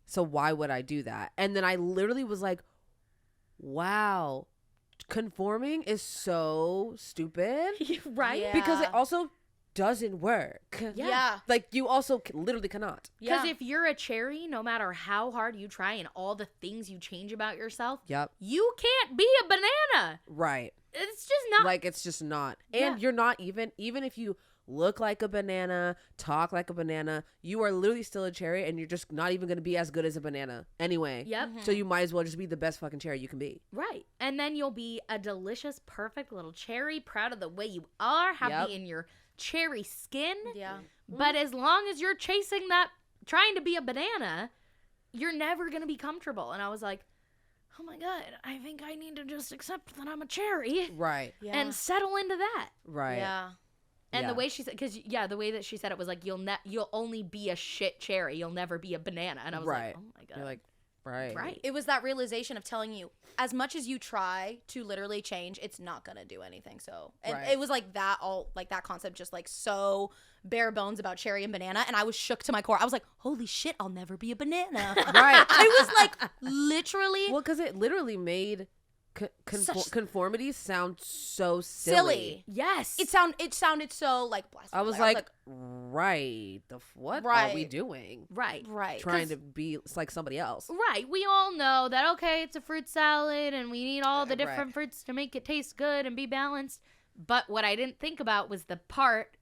So why would I do that? And then I literally was like, wow, conforming is so stupid. Right? Yeah. Because it also doesn't work. Yeah. Like, you also literally cannot. Because if you're a cherry, no matter how hard you try and all the things you change about yourself, Yep. you can't be a banana. Right. It's just not. Like, it's just not. And you're not even if you look like a banana, talk like a banana, you are literally still a cherry, and you're just not even going to be as good as a banana anyway. Yep. So you might as well just be the best fucking cherry you can be. Right. And then you'll be a delicious, perfect little cherry, proud of the way you are, happy in your cherry skin. Yeah. But as long as you're chasing that, trying to be a banana, you're never going to be comfortable. And I was like, oh my God, I think I need to just accept that I'm a cherry Right. Yeah. and settle into that. Right. Yeah. And the way she said, because the way that she said it was like, you'll only be a shit cherry. You'll never be a banana. And I was like, oh my God. You're like, right. Right. It was that realization of telling you, as much as you try to literally change, it's not going to do anything. So, and it was like that that concept, just like so bare bones about cherry and banana. And I was shook to my core. I was like, holy shit, I'll never be a banana. Right. I was like, literally. Well, because it literally made conformity sound so silly. Yes. It sounded so like blasphemous. I was like, right. What are we doing? Right. Right. Trying to be like somebody else. Right. We all know that, okay, it's a fruit salad and we need all the different Right. fruits to make it taste good and be balanced. But what I didn't think about was the part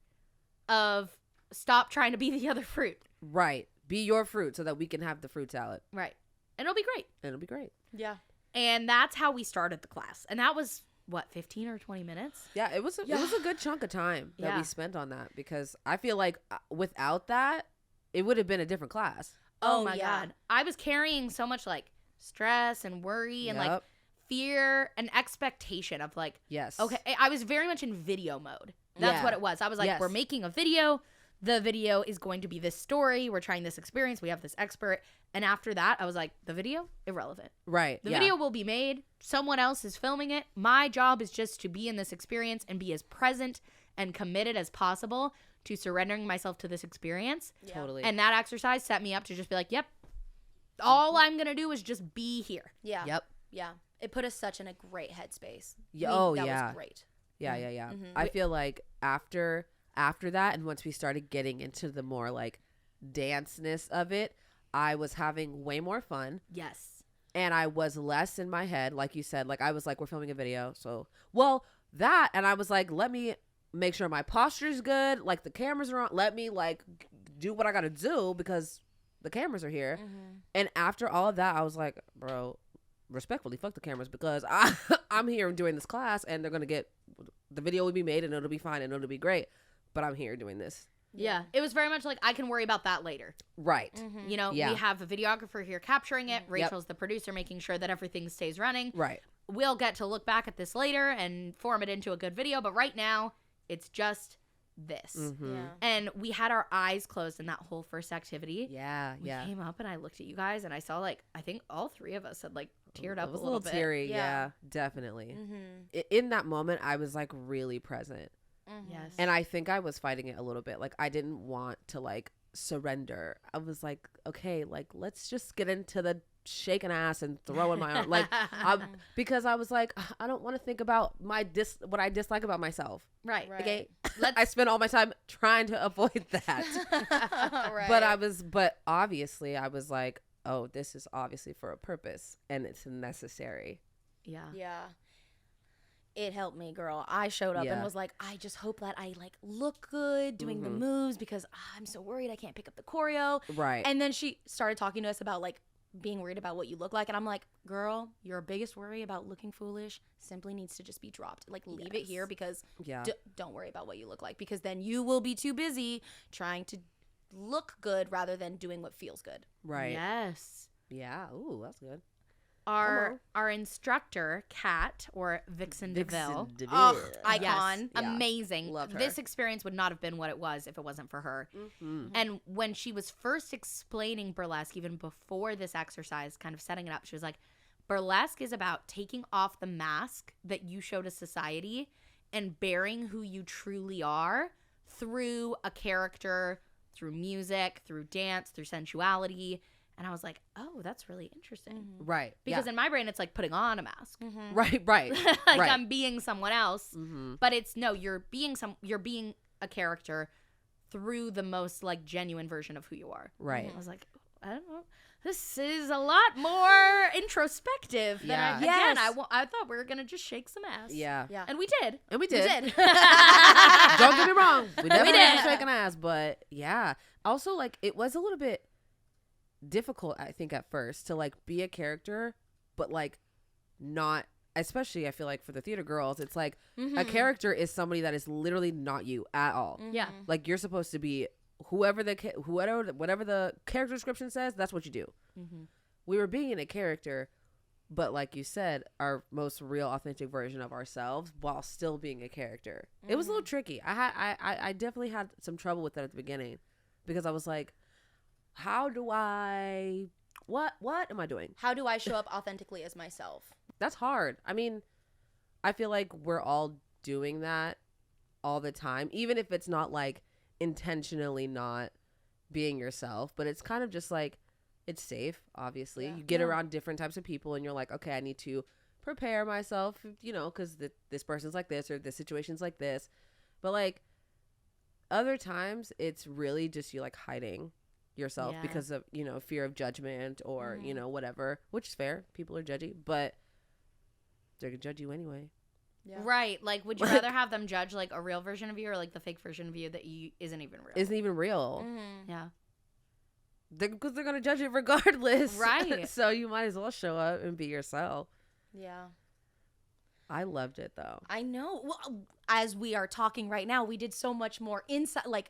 of stop trying to be the other fruit. Right. Be your fruit so that we can have the fruit salad. Right. And it'll be great. And it'll be great. Yeah. And that's how we started the class. And that was, 15 or 20 minutes? Yeah, it was a good chunk of time that we spent on that, because I feel like without that, it would have been a different class. Oh my God. I was carrying so much like stress and worry and like fear and expectation of like, yes. Okay, I was very much in video mode. That's what it was. I was like, Yes. we're making a video. The video is going to be this story. We're trying this experience. We have this expert. And after that, I was like, the video? Irrelevant. Right. The video will be made. Someone else is filming it. My job is just to be in this experience and be as present and committed as possible to surrendering myself to this experience. Yeah. Totally. And that exercise set me up to just be like, yep, all I'm going to do is just be here. Yeah. Yep. Yeah. It put us such in a great headspace. Yeah. That Was great. Yeah. I feel like after that, and once we started getting into the more like dance-ness of it, I was having way more fun. Yes. And I was less in my head, like you said. Like, I was like, we're filming a video, so that, and I was like, let me make sure my posture's good, like the cameras are on, let me like do what I gotta do because the cameras are here. And after all of that, I was like, bro, respectfully, fuck the cameras, because I'm here doing this class, and they're gonna get, the video will be made and it'll be fine and it'll be great, but I'm here doing this. Yeah. It was very much like, I can worry about that later. Right. You know, we have a videographer here capturing it. Rachel's the producer, making sure that everything stays running. Right. We'll get to look back at this later and form it into a good video. But right now, it's just this. Mm-hmm. And we had our eyes closed in that whole first activity. We came up and I looked at you guys and I saw like, I think all three of us had like teared up it was a little bit. teary. Yeah, definitely. In that moment, I was like really present. Yes. And I think I was fighting it a little bit. Like I didn't want to like surrender. I was like, okay, like let's just get into the shaking ass and throwing my arm. Like because I was like, I don't want to think about what I dislike about myself. Right. Okay. I spent all my time trying to avoid that. But obviously I was like, oh, this is obviously for a purpose and it's necessary. Yeah. It helped me, girl. I showed up and was like, I just hope that I like look good doing the moves because I'm so worried I can't pick up the choreo. Right. And then she started talking to us about like being worried about what you look like. And I'm like, girl, your biggest worry about looking foolish simply needs to just be dropped. Like leave it here because don't worry about what you look like because then you will be too busy trying to look good rather than doing what feels good. Right. Yes. Yeah. Ooh, that's good. Our instructor, Kat, or Vixen DeVille. Oh, icon. Yes. Amazing. Loved her. This experience would not have been what it was if it wasn't for her. And when she was first explaining burlesque, even before this exercise, kind of setting it up, she was like, burlesque is about taking off the mask that you show to society and bearing who you truly are through a character, through music, through dance, through sensuality. And I was like, oh, that's really interesting. Right. Because in my brain, it's like putting on a mask. Right. Like I'm being someone else. But it's no, you're being a character through the most like genuine version of who you are. Right. I was like, I don't know. This is a lot more introspective than I thought we were going to just shake some ass. Yeah. And we did. Don't get me wrong. We definitely did shaking ass. But yeah. Also, like, it was a little bit difficult, I think, at first to like be a character, but like not, especially I feel like for the theater girls, it's like a character is somebody that is literally not you at all. Yeah. Like you're supposed to be whatever the character description says, that's what you do. We were being a character, but like you said, our most real authentic version of ourselves while still being a character. It was a little tricky. I definitely had some trouble with that at the beginning because I was like, how do I what am I doing? How do I show up authentically as myself? That's hard. I mean, I feel like we're all doing that all the time, even if it's not like intentionally not being yourself, but it's kind of just like it's safe, obviously. You get around different types of people and you're like, okay, I need to prepare myself, because this person's like this or this situation's like this. But like other times it's really just you like hiding yourself because of fear of judgment or whatever, which is fair. People are judgy, but they're gonna judge you anyway. Right. Like, would you rather have them judge like a real version of you or like the fake version of you that isn't even real? Yeah, because they're gonna judge it regardless, right? So you might as well show up and be yourself. I loved it though. I know. Well, as we are talking right now, we did so much more inside, like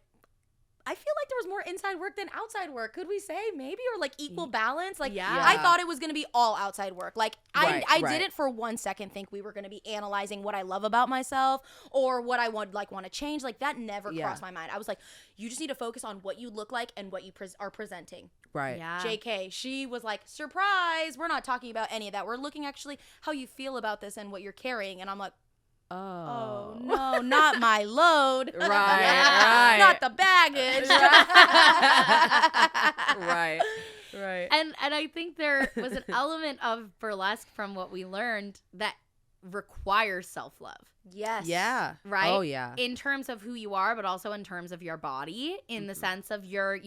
I feel like there was more inside work than outside work. Could we say maybe, or like equal balance? Like I thought it was going to be all outside work. Like I didn't for 1 second think we were going to be analyzing what I love about myself or what I would like want to change. Like that never crossed my mind. I was like, you just need to focus on what you look like and what you are presenting. Right. Yeah. JK, she was like, surprise. We're not talking about any of that. We're looking actually how you feel about this and what you're carrying. And I'm like, oh no, not my load. Right. Not the baggage. Right. And I think there was an element of burlesque from what we learned that requires self-love. Yes. Yeah. Right? Oh yeah. In terms of who you are, but also in terms of your body, in the sense of you're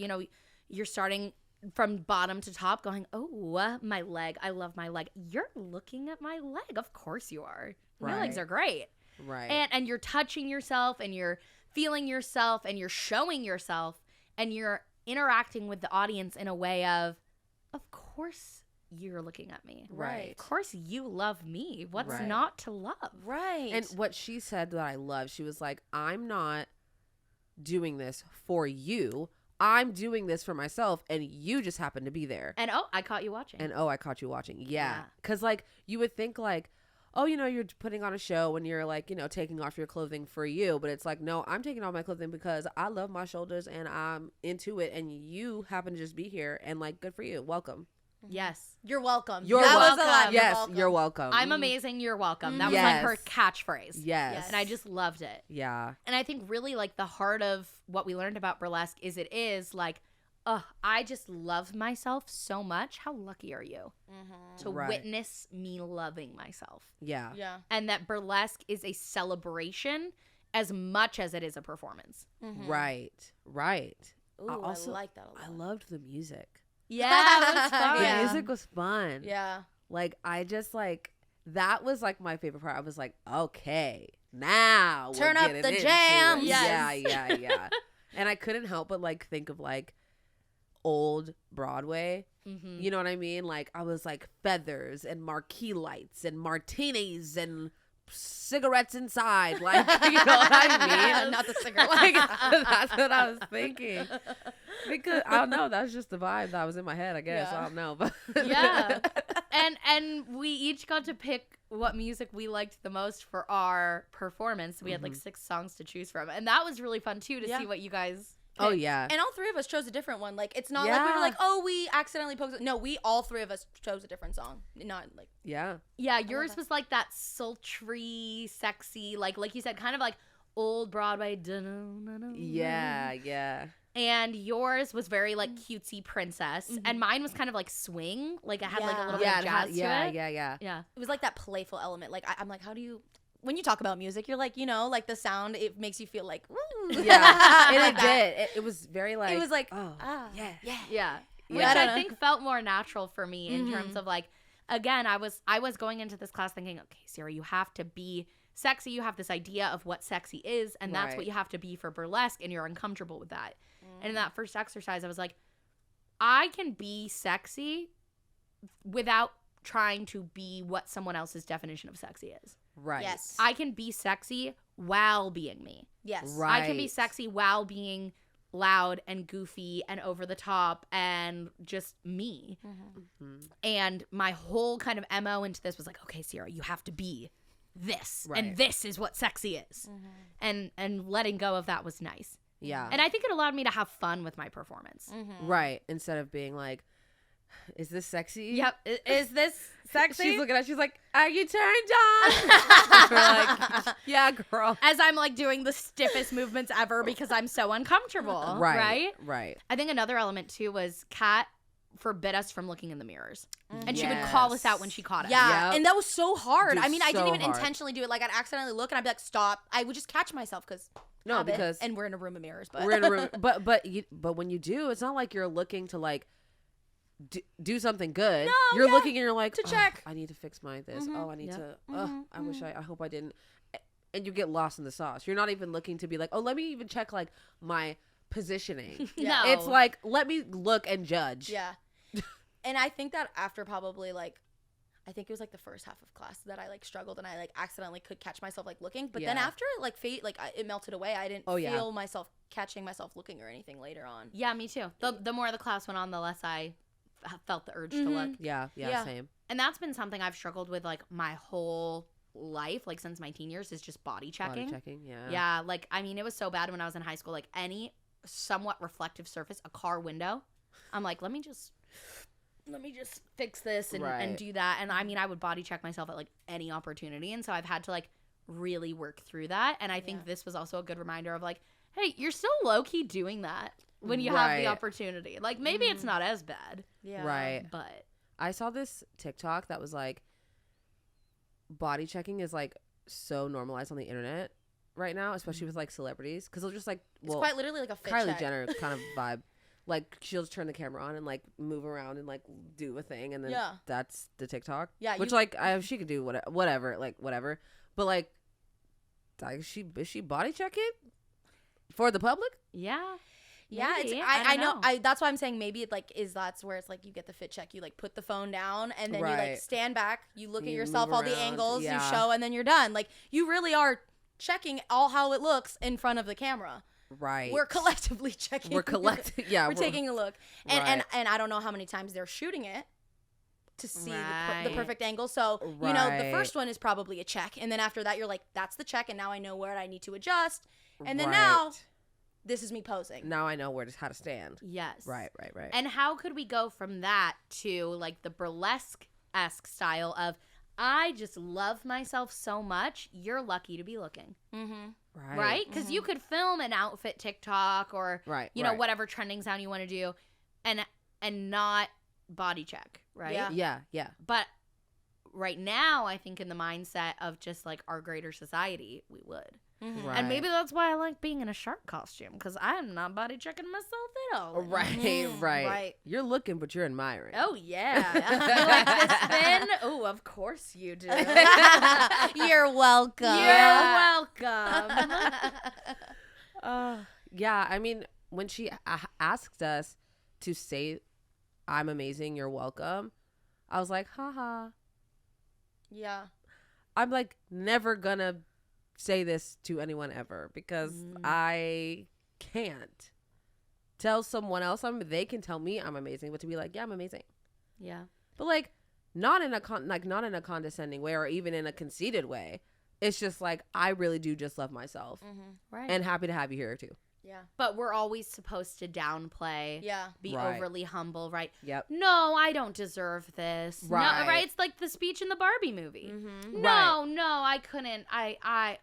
starting from bottom to top going, oh, my leg. I love my leg. You're looking at my leg. Of course you are. My legs are great. Right. And you're touching yourself and you're feeling yourself and you're showing yourself and you're interacting with the audience in a way of course you're looking at me. Right. Of course you love me. What's Right. not to love? Right. And what she said that I love, she was like, I'm not doing this for you. I'm doing this for myself, and you just happen to be there. And I caught you watching. And I caught you watching. Yeah. Because, like, you would think, like, oh, you know, you're putting on a show when you're like, you know, taking off your clothing for you. But it's like, no, I'm taking off my clothing because I love my shoulders and I'm into it. And you happen to just be here and like, good for you. Welcome. Yes. You're welcome. You're that welcome. was a lot. Yes, you're welcome. I'm amazing. You're welcome. That was Yes. like her catchphrase. Yes. And I just loved it. Yeah. And I think really like the heart of what we learned about burlesque is it is like, I just love myself so much. How lucky are you to witness me loving myself? Yeah. Yeah. And that burlesque is a celebration as much as it is a performance. Right. Right. Ooh, I like that a lot. I loved the music. Yeah, it was fun. The music was fun. Yeah. Like, I just like, that was like my favorite part. I was like, okay, now Turn we're up getting the into jams. it. Yes. Yeah. And I couldn't help but like think of like old Broadway. You know what I mean? Like, I was like feathers and marquee lights and martinis and cigarettes inside. Like, you know what I mean? Not the cigarettes. Like, that's what I was thinking. Because I don't know, that's just the vibe that was in my head, I guess. Yeah. I don't know, but Yeah. And we each got to pick what music we liked the most for our performance. We had like 6 songs to choose from. And that was really fun too to see what you guys oh yeah. And all 3 of us chose a different one. Like, it's not like we were like, oh, we accidentally posted. No, we all 3 of us chose a different song. Not like. Yeah. Yeah, yours was like that sultry, sexy, like you said, kind of like old Broadway. Yeah. And yours was very like cutesy princess, and mine was kind of like swing, like it had like a little bit of jazz to it. Yeah. It was like that playful element. Like, I'm like, how do you. When you talk about music, you're like, you know, like the sound, it makes you feel like, woo. Yeah. And it did. It was very like. It was like, oh, Yeah. Which I don't I know. think felt more natural for me in terms of like, again, I was going into this class thinking, okay, Sierra, you have to be sexy. You have this idea of what sexy is, and that's what you have to be for burlesque, and you're uncomfortable with that. And in that first exercise, I was like, I can be sexy without trying to be what someone else's definition of sexy is. Right. Yes. I can be sexy while being me. Yes. Right. I can be sexy while being loud and goofy and over the top and just me. And my whole kind of MO into this was like, okay, Sierra, you have to be this. Right. And this is what sexy is. And letting go of that was nice. Yeah. And I think it allowed me to have fun with my performance. Right. Instead of being like, is this sexy? Yep. Is this sexy? She's looking at she's like, are you turned on? We're like, yeah, girl. As I'm like doing the stiffest movements ever because I'm so uncomfortable. Right? Right. I think another element too was Kat forbid us from looking in the mirrors. And she would call us out when she caught us. Yeah, Yep. and that was so hard. Dude, I mean, I didn't so even hard. intentionally do it. Like, I'd accidentally look and I'd be like, stop. I would just catch myself because No, because and we're in a room of mirrors. But we're in a room. But when you do, it's not like you're looking to like do something good. No, you're yeah, looking and you're like, to "Oh, check. I need to fix my this. Mhm. Oh, I need Yep. to. I wish I hope I didn't. And you get lost in the sauce. You're not even looking to be like, oh, let me even check like my positioning. Yeah. No. It's like, let me look and judge. yeah. And I think that after probably like, I think it was like the first half of class that I like struggled and I like accidentally could catch myself like looking. But then Yeah. after it like it melted away. I didn't feel myself catching myself looking or anything later on. Yeah, me too. The more the class went on, the less I felt the urge to look. Yeah. Yeah. Same. And that's been something I've struggled with like my whole life, like since my teen years, is just body checking. Body checking. Yeah. Yeah, like I mean, it was so bad when I was in high school. Like any somewhat reflective surface, a car window, I'm like, let me just fix this and Right. do that. And I mean, I would body check myself at like any opportunity, and so I've had to like really work through that. And I think this was also a good reminder of like, hey, you're still low key doing that when you have the Right. opportunity. Like maybe it's not as bad, Yeah. Right. but I saw this TikTok that was like, body checking is like so normalized on the internet right now, especially with like celebrities, because they'll just like, It's well, quite literally like a fit Kylie check. Jenner kind of vibe. Like she'll just turn the camera on and like move around and like do a thing, and then Yeah. that's the TikTok. Yeah, which you- like she could do whatever. But like, is she body checking for the public? yeah. Yeah, Maybe. I don't know. That's why I'm saying maybe it like that's where it's like you get the fit check. You like put the phone down and then you like Right. stand back. You look at You yourself, move all the around, angles, yeah. you show, and then you're done. Like you really are checking all how it looks in front of the camera. Right. We're collectively checking. We're collecting. Yeah. we're taking a look, and Right. and I don't know how many times they're shooting it. to see the perfect angle. So, you know, the first one is probably a check. And then after that, you're like, that's the check. And now I know where I need to adjust. And then now, this is me posing. Now I know how to stand. Yes. Right. And how could we go from that to like the burlesque-esque style of, I just love myself so much, you're lucky to be looking. Mm-hmm. Right? Because you could film an outfit TikTok or, you know, whatever trending sound you want to do and not body check, right? Yeah. But right now, I think in the mindset of just like our greater society, we would. Mm-hmm. Right. And maybe that's why I like being in a shark costume, because I'm not body checking myself at all. Right. You're looking, but you're admiring. Oh, yeah. You like this thin? Oh, of course you do. You're welcome. You're welcome. Yeah, I mean, when she asked us to say, I'm amazing, you're welcome, I was like, haha. Yeah. I'm like never gonna say this to anyone ever because I can't tell someone else they can tell me I'm amazing, but to be like, yeah, I'm amazing. Yeah. But like not in a condescending way or even in a conceited way. It's just like I really do just love myself. Right. And happy to have you here too. Yeah. But we're always supposed to downplay. Yeah. Be overly humble, right? Yep. No, I don't deserve this. Right. No, right? It's like the speech in the Barbie movie. Mm-hmm. No, I couldn't. No.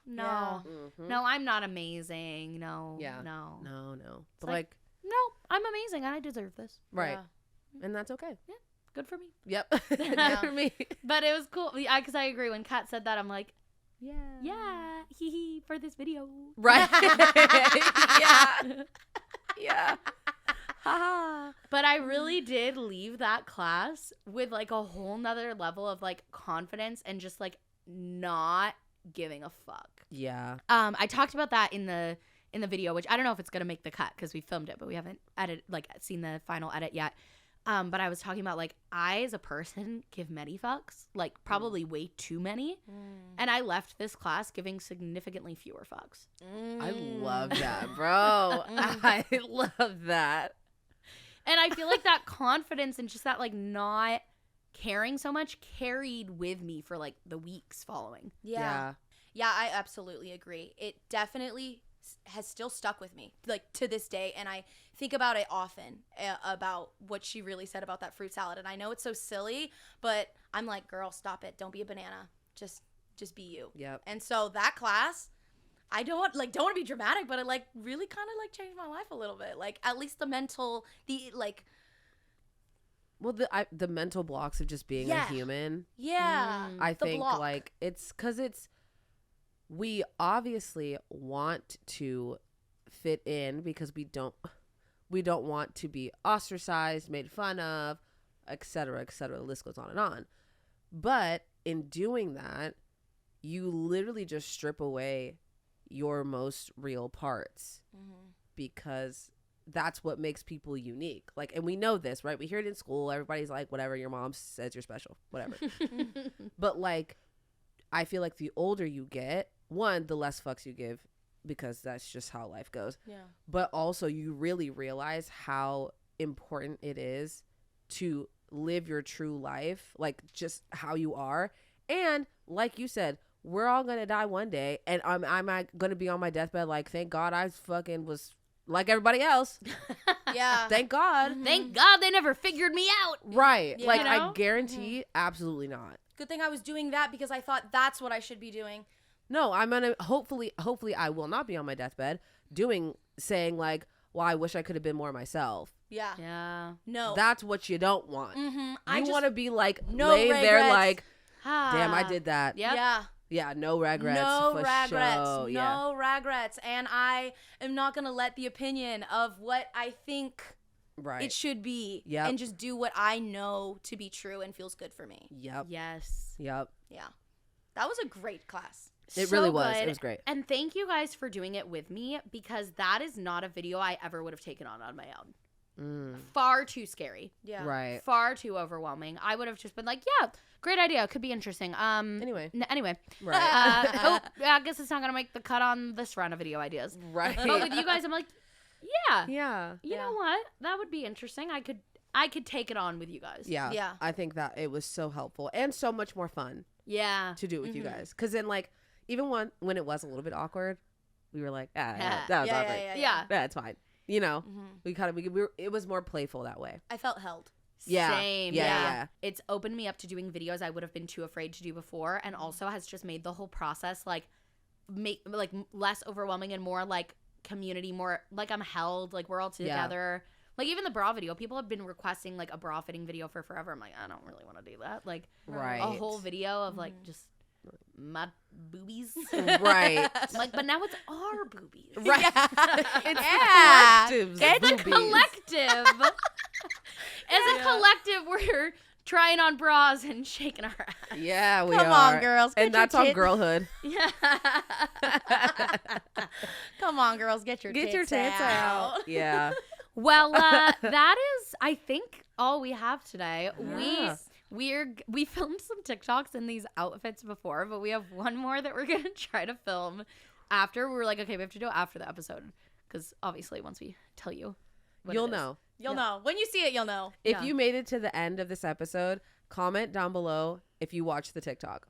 Yeah. No, I'm not amazing. No. Yeah. No. No. But like, no, I'm amazing and I deserve this. right. Yeah. And that's okay. Yeah. Good for me. Yep. Good for me. But it was cool. Because I agree. When Kat said that, I'm like, yeah, hee for this video. Right. Yeah. But I really did leave that class with like a whole nother level of like confidence and just like not giving a fuck. Yeah. I talked about that in the video, which I don't know if it's gonna make the cut because we filmed it, but we haven't seen the final edit yet. But I was talking about like I as a person give many fucks, like probably way too many, and I left this class giving significantly fewer fucks. I love that, bro. I love that. And I feel like that confidence and just that like not caring so much carried with me for like the weeks following. Yeah, I absolutely agree. It definitely has still stuck with me like to this day, and I think about it often about what she really said about that fruit salad. And I know it's so silly, but I'm like, girl, stop it, don't be a banana, just be you. Yep. And so that class, I don't want to be dramatic, but it like really kind of like changed my life a little bit, like at least the mental blocks of just being a human. I think like it's because we obviously want to fit in because we don't want to be ostracized, made fun of, etc. The list goes on and on. But in doing that, you literally just strip away your most real parts because that's what makes people unique. Like, and we know this, right? We hear it in school. Everybody's like, whatever, your mom says you're special, whatever. But like, I feel like the older you get, one, the less fucks you give because that's just how life goes. Yeah. But also you really realize how important it is to live your true life, like just how you are. And like you said, we're all going to die one day. And I'm going to be on my deathbed like, thank God I fucking was like everybody else. Yeah. Thank God. Thank God they never figured me out. Right. Yeah. Like, You know? I guarantee absolutely not. Good thing I was doing that because I thought that's what I should be doing. No, I'm gonna hopefully I will not be on my deathbed saying like, well, I wish I could have been more myself. Yeah. No. That's what you don't want. I You want to be like no laying there regrets. like, damn, I did that. Yep. Yeah, no regrets. No for regrets. sure. No regrets. And I am not going to let the opinion of what I think Right. it should be Yep. and just do what I know to be true and feels good for me. Yep. Yes. Yep. Yeah. That was a great class. It So really was. good. It was great. And thank you guys for doing it with me because that is not a video I ever would have taken on my own. Far too scary. Yeah. Right. Far too overwhelming. I would have just been like, yeah, great idea. Could be interesting. Anyway. Anyway. Right. I guess it's not going to make the cut on this round of video ideas. Right. But with you guys, I'm like, yeah. Yeah. You know what? That would be interesting. I could I could take it on with you guys. Yeah. I think that it was so helpful and so much more fun. Yeah. To do it with you guys. Because then, like, even when it was a little bit awkward, we were like, that was awkward. Yeah. That's fine. You know, it was more playful that way. I felt held. Yeah. Same. Yeah. It's opened me up to doing videos I would have been too afraid to do before, and also has just made the whole process like less overwhelming and more like community, more like I'm held, like we're all together. Like even the bra video, people have been requesting like a bra fitting video for forever. I'm like, I don't really want to do that. Like a whole video of like just my boobies. Right. Like, but now it's our boobies. Right. It's a collective. As a collective, we're trying on bras and shaking our ass. Yeah, we are. Come on, girls. And that's on girlhood. Yeah. Come on, girls. Get your tits out. Yeah. Well, that is, I think, all we have today. Yeah. We filmed some TikToks in these outfits before, but we have one more that we're going to try to film after. We were like, okay, we have to do it after the episode. Because obviously, once we tell you, you'll know. You'll know. When you see it, you'll know. If you made it to the end of this episode, comment down below if you watch the TikTok.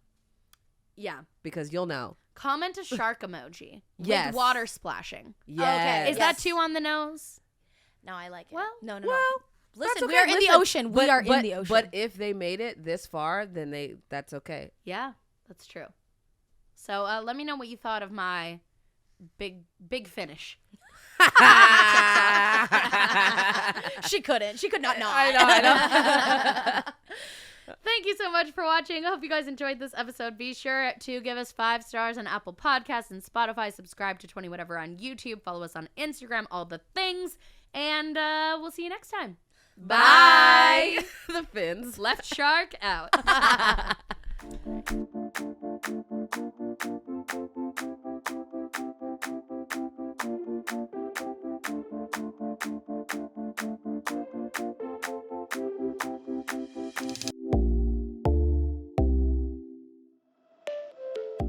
Yeah. Because you'll know. Comment a shark emoji. Yes. With water splashing. Yes. Okay. Is that too on the nose? No, I like it. Well, no. Well, listen, we are in the ocean. We are in the ocean. But if they made it this far, then that's okay. Yeah, that's true. So let me know what you thought of my big finish. She could not. I know. Thank you so much for watching. I hope you guys enjoyed this episode. Be sure to give us 5 stars on Apple Podcasts and Spotify. Subscribe to 20 Whatever on YouTube. Follow us on Instagram. All the things. And we'll see you next time. Bye. The fins. Left shark out.